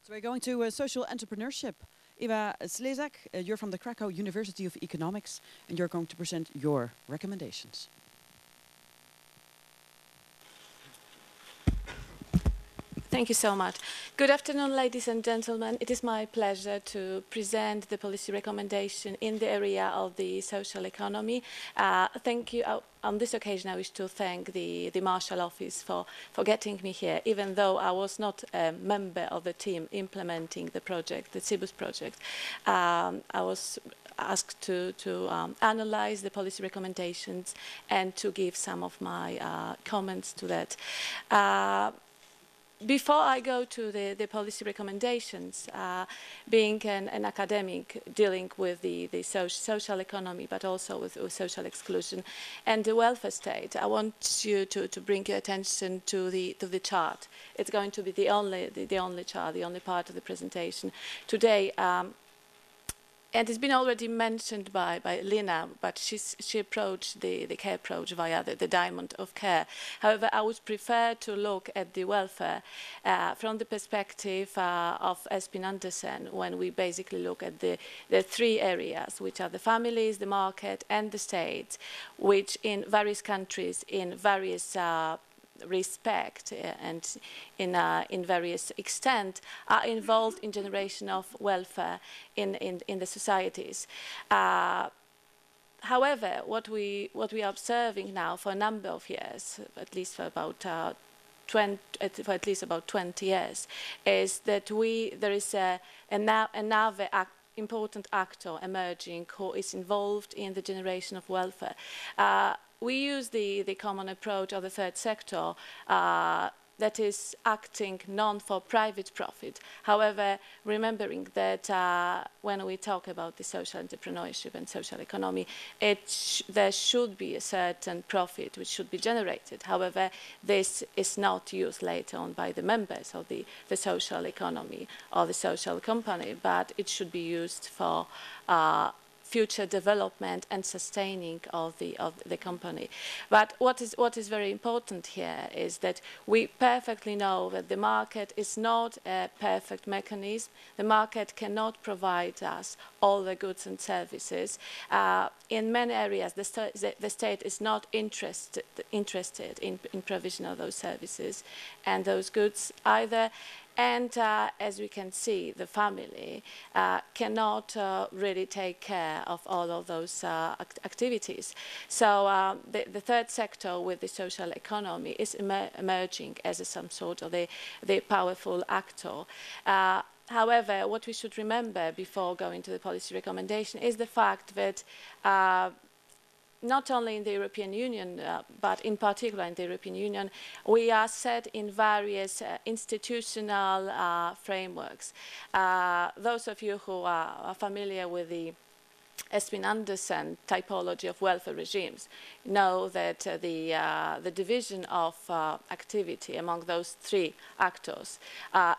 So we're going to social entrepreneurship. Eva Slezak, you're from the Krakow University of Economics, and you're going to present your recommendations. Thank you so much. Good afternoon, ladies and gentlemen. It is my pleasure to present the policy recommendation in the area of the social economy. Thank you. On this occasion, I wish to thank the Marshall Office for getting me here, even though I was not a member of the team implementing the project, the CIBUS project. I was asked to analyze the policy recommendations and to give some of my comments to that. Before I go to the policy recommendations, being an academic dealing with the social economy, but also with social exclusion and the welfare state, I want you to bring your attention to the chart. It's going to be the only chart, the only part of the presentation today. And it's been already mentioned by Lina, but she approached the care approach via the diamond of care. However, I would prefer to look at the welfare from the perspective of Espen Andersen, when we basically look at the three areas, which are the families, the market, and the state, which in various countries, in various respect and in various extent are involved in generation of welfare in the societies. However, what we are observing now for a number of years, at least for about 20 years, is that there is another important actor emerging who is involved in the generation of welfare. We use the common approach of the third sector that is acting for private profit. However, remembering that when we talk about the social entrepreneurship and social economy, there should be a certain profit which should be generated. However, this is not used later on by the members of the social economy or the social company, but it should be used for future development and sustaining of the company. But what is very important here is that we perfectly know that the market is not a perfect mechanism. The market cannot provide us all the goods and services. In many areas, the state is not interested in provision of those services and those goods either. And as we can see, the family cannot really take care of all of those activities. So the third sector with the social economy is emerging as some sort of the powerful actor. However, what we should remember before going to the policy recommendation is the fact that not only in the European Union, but in particular in the European Union, we are set in various institutional frameworks. Those of you who are familiar with the Espen Andersen typology of welfare regimes know that the division of activity among those three actors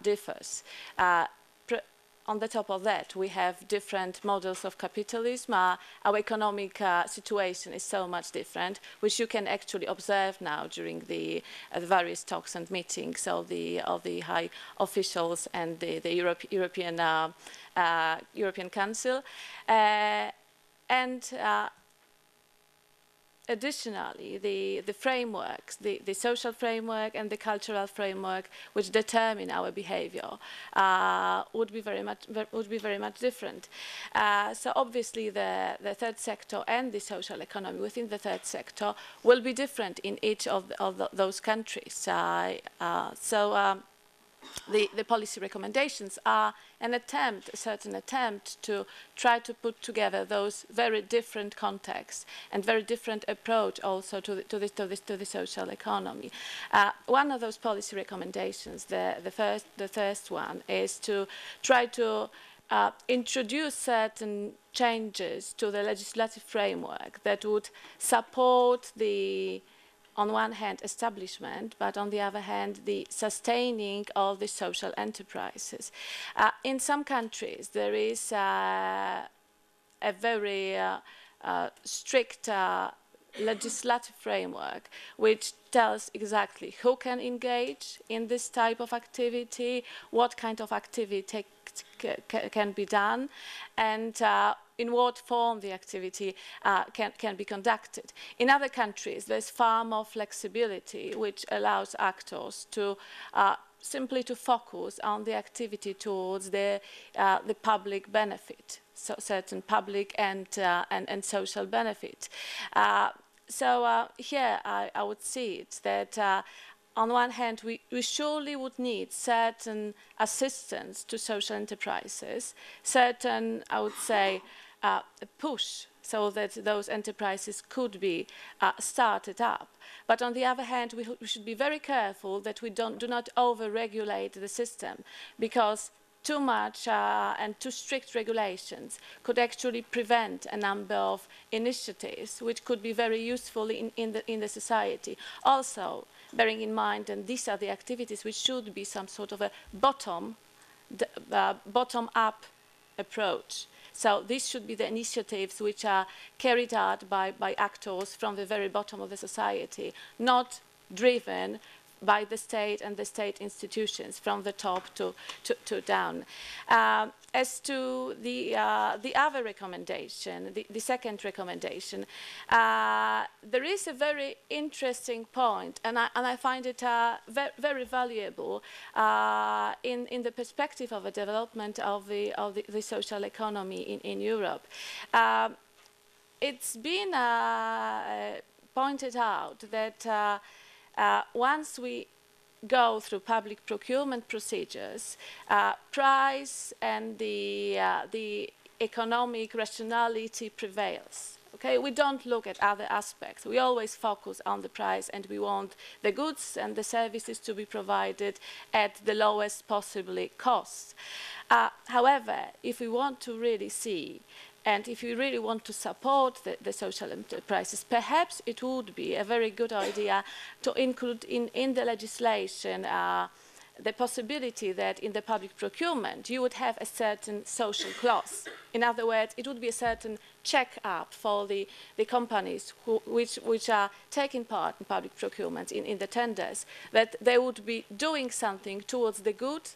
differs. On the top of that, we have different models of capitalism. Our economic situation is so much different, which you can actually observe now during the various talks and meetings of the high officials and the European Council. Additionally, the frameworks, the social framework and the cultural framework, which determine our behavior, would be very much different. So obviously, the third sector and the social economy within the third sector will be different in each of those countries. The policy recommendations are a certain attempt to try to put together those very different contexts and very different approach also to the social economy. One of those policy recommendations, the first one, is to try to introduce certain changes to the legislative framework that would support the, on one hand, establishment, but on the other hand, the sustaining of the social enterprises. In some countries, there is a very strict legislative framework which tells exactly who can engage in this type of activity, what kind of activity can be done, and in what form the activity can be conducted. In other countries, there's far more flexibility, which allows actors to simply to focus on the activity towards the public benefit, so certain public and social benefit. Here I would see it that on one hand, we surely would need certain assistance to social enterprises, certain, I would say, push so that those enterprises could be started up. But on the other hand, we should be very careful that we do not over-regulate the system, because too much and too strict regulations could actually prevent a number of initiatives which could be very useful in the society. Also, bearing in mind, and these are the activities which should be some sort of a bottom-up approach. So these should be the initiatives which are carried out by actors from the very bottom of the society, not driven by the state and the state institutions from the top to down. As to the other recommendation, the second recommendation, there is a very interesting point, and I find it very valuable in the perspective of the development of the social economy in Europe. It's been pointed out that once we go through public procurement procedures, price and the economic rationality prevails. Okay, we don't look at other aspects. We always focus on the price, and we want the goods and the services to be provided at the lowest possible cost. However, if we want to really see, and if you really want to support the social enterprises, perhaps it would be a very good idea to include in the legislation the possibility that in the public procurement you would have a certain social clause. In other words, it would be a certain check-up for the companies which are taking part in public procurement, in the tenders, that they would be doing something towards the good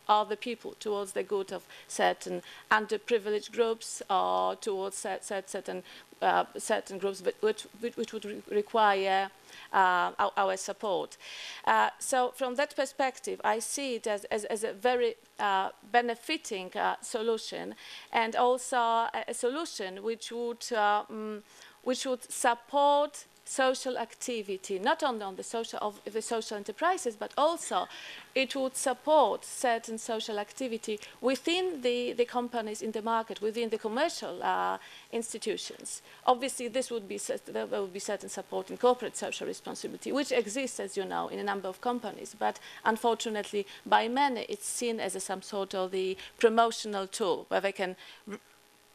of the people, towards the good of certain underprivileged groups, or towards certain groups which would require our support. So from that perspective, I see it as a very benefiting solution, and also a solution which would support social activity, not only on the social enterprises, but also it would support certain social activity within the companies in the market, within the commercial institutions. Obviously, there would be certain support in corporate social responsibility, which exists, as you know, in a number of companies, but unfortunately, by many, it's seen as some sort of the promotional tool where they can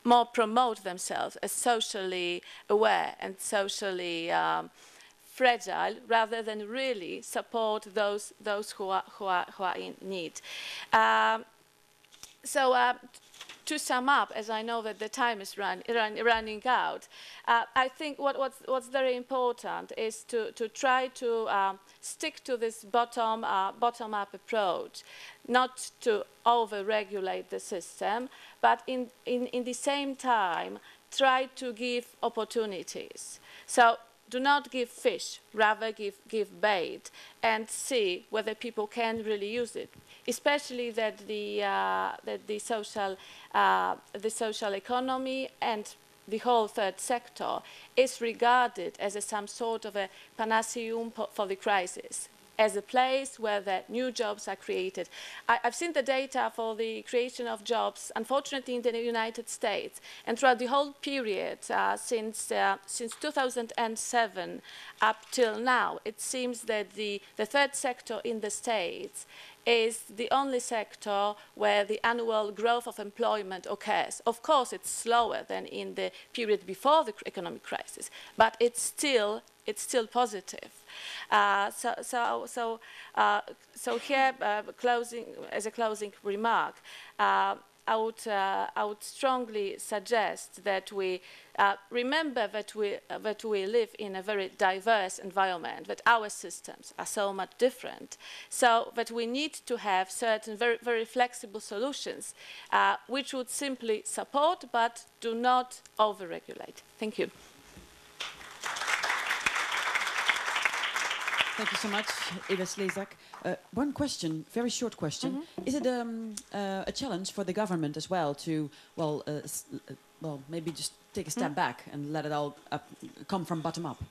more promote themselves as socially aware and socially fragile, rather than really support those who are in need. To sum up, as I know that the time is running out, I think what's very important is to try to stick to this bottom-up approach, not to over-regulate the system, but in the same time try to give opportunities. So do not give fish, rather give bait, and see whether people can really use it. Especially that the social economy and the whole third sector is regarded as some sort of a panacea for the crisis, as a place where the new jobs are created. I've seen the data for the creation of jobs, unfortunately, in the United States, and throughout the whole period since 2007 up till now, it seems that the third sector in the States is the only sector where the annual growth of employment occurs. Of course, it's slower than in the period before the economic crisis, but it's still positive. So here, as a closing remark, I would strongly suggest that we remember that we live in a very diverse environment, that our systems are so much different, so that we need to have certain very flexible solutions which would simply support but do not over-regulate. Thank you. Thank you so much, Eva Slezak. One question, very short question. Mm-hmm. Is it a challenge for the government as well to, well, maybe just take a step back and let it all come from bottom up?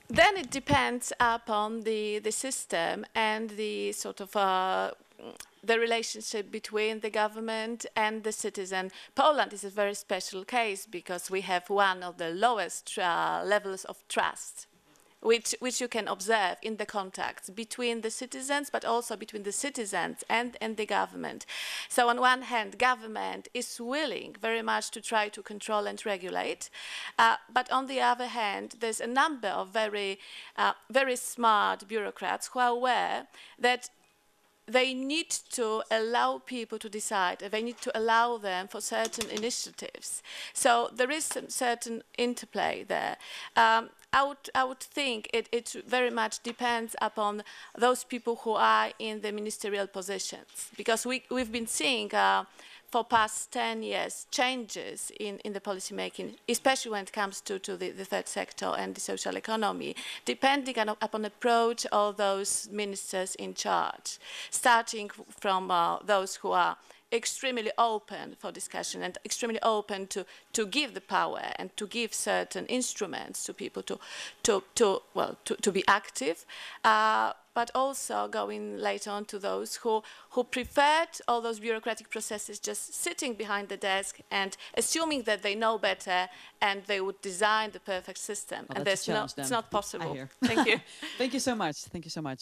Then it depends upon the system and the sort of the relationship between the government and the citizen. Poland is a very special case because we have one of the lowest levels of trust, which you can observe in the contacts between the citizens, but also between the citizens and the government. So on one hand, government is willing very much to try to control and regulate, but on the other hand, there's a number of very smart bureaucrats who are aware that they need to allow people to decide. They need to allow them for certain initiatives. So there is some certain interplay there. I would think it very much depends upon those people who are in the ministerial positions, because we've been seeing for past 10 years changes in the policy making, especially when it comes to the third sector and the social economy, depending upon approach of those ministers in charge, starting from those who are extremely open for discussion and extremely open to give the power and to give certain instruments to people to be active, but also going later on to those who preferred all those bureaucratic processes just sitting behind the desk and assuming that they know better and they would design the perfect system. Well, and it's it's not possible. I hear. Thank you. Thank you so much. Thank you so much.